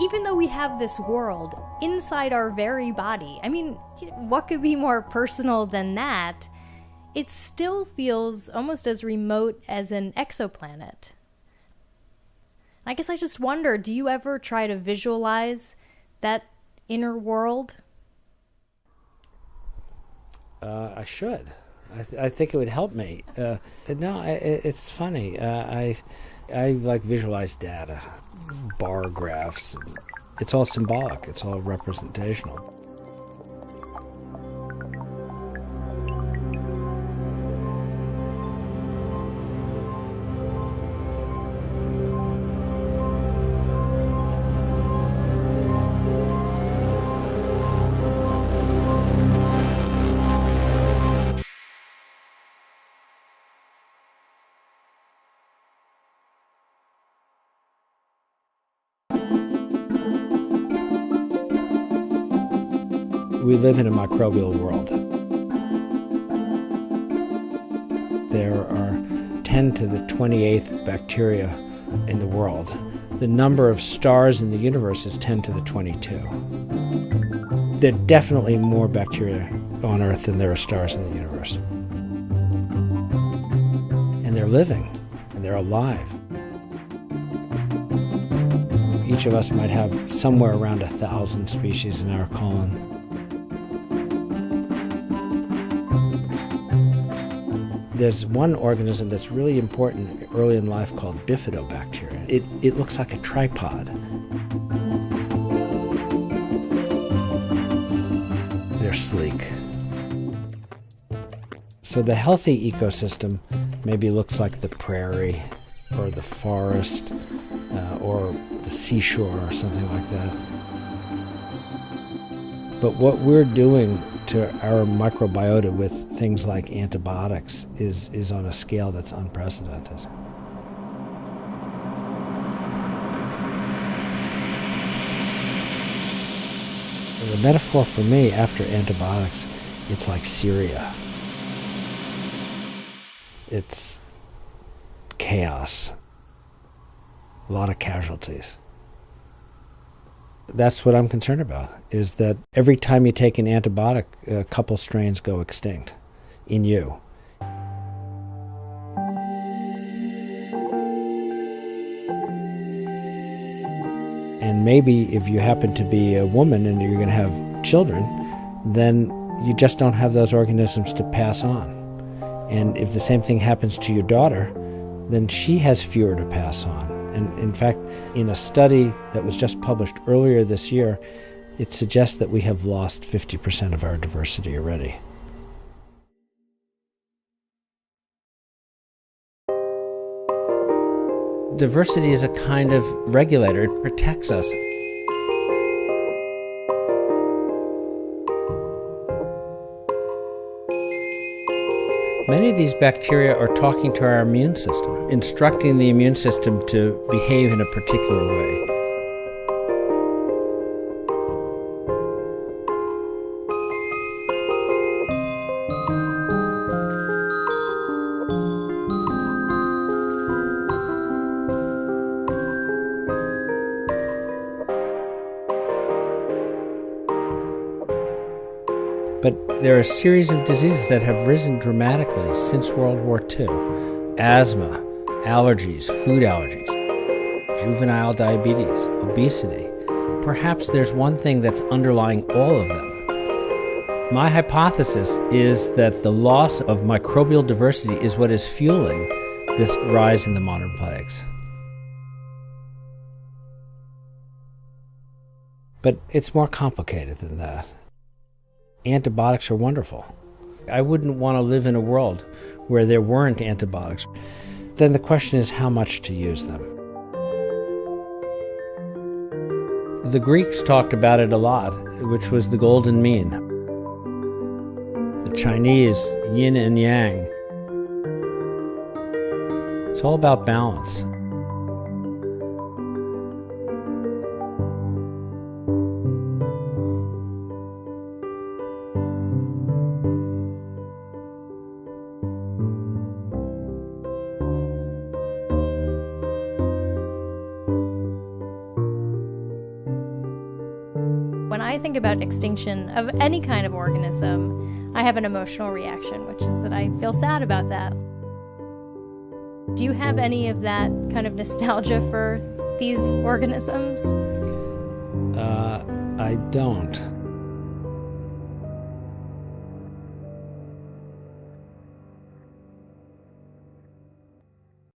even though we have this world inside our very body, I mean, what could be more personal than that? It still feels almost as remote as an exoplanet. I guess I just wonder, do you ever try to visualize that inner world? I should. I think it would help me. It's funny. I like visualize data, bar graphs. It's all symbolic. It's all representational. We live in a microbial world. There are 10 to the 28th bacteria in the world. The number of stars in the universe is 10 to the 22. There are definitely more bacteria on Earth than there are stars in the universe. And they're living, and they're alive. Each of us might have somewhere around 1,000 species in our colon. There's one organism that's really important early in life called bifidobacteria. It looks like a tripod. They're sleek. So the healthy ecosystem maybe looks like the prairie or the forest or the seashore or something like that. But what we're doing to our microbiota with things like antibiotics is on a scale that's unprecedented. And the metaphor for me after antibiotics, it's like Syria. It's chaos, a lot of casualties. That's what I'm concerned about, is that every time you take an antibiotic, a couple strains go extinct in you. And maybe if you happen to be a woman and you're going to have children, then you just don't have those organisms to pass on. And if the same thing happens to your daughter, then she has fewer to pass on. And in fact, in a study that was just published earlier this year, it suggests that we have lost 50% of our diversity already. Diversity is a kind of regulator. It protects us. Many of these bacteria are talking to our immune system, instructing the immune system to behave in a particular way. But there are a series of diseases that have risen dramatically since World War II. Asthma, allergies, food allergies, juvenile diabetes, obesity. Perhaps there's one thing that's underlying all of them. My hypothesis is that the loss of microbial diversity is what is fueling this rise in the modern plagues. But it's more complicated than that. Antibiotics are wonderful. I wouldn't want to live in a world where there weren't antibiotics. Then the question is how much to use them. The Greeks talked about it a lot, which was the golden mean. The Chinese, yin and yang. It's all about balance. I think about extinction of any kind of organism, I have an emotional reaction, which is that I feel sad about that. Do you have any of that kind of nostalgia for these organisms? I don't.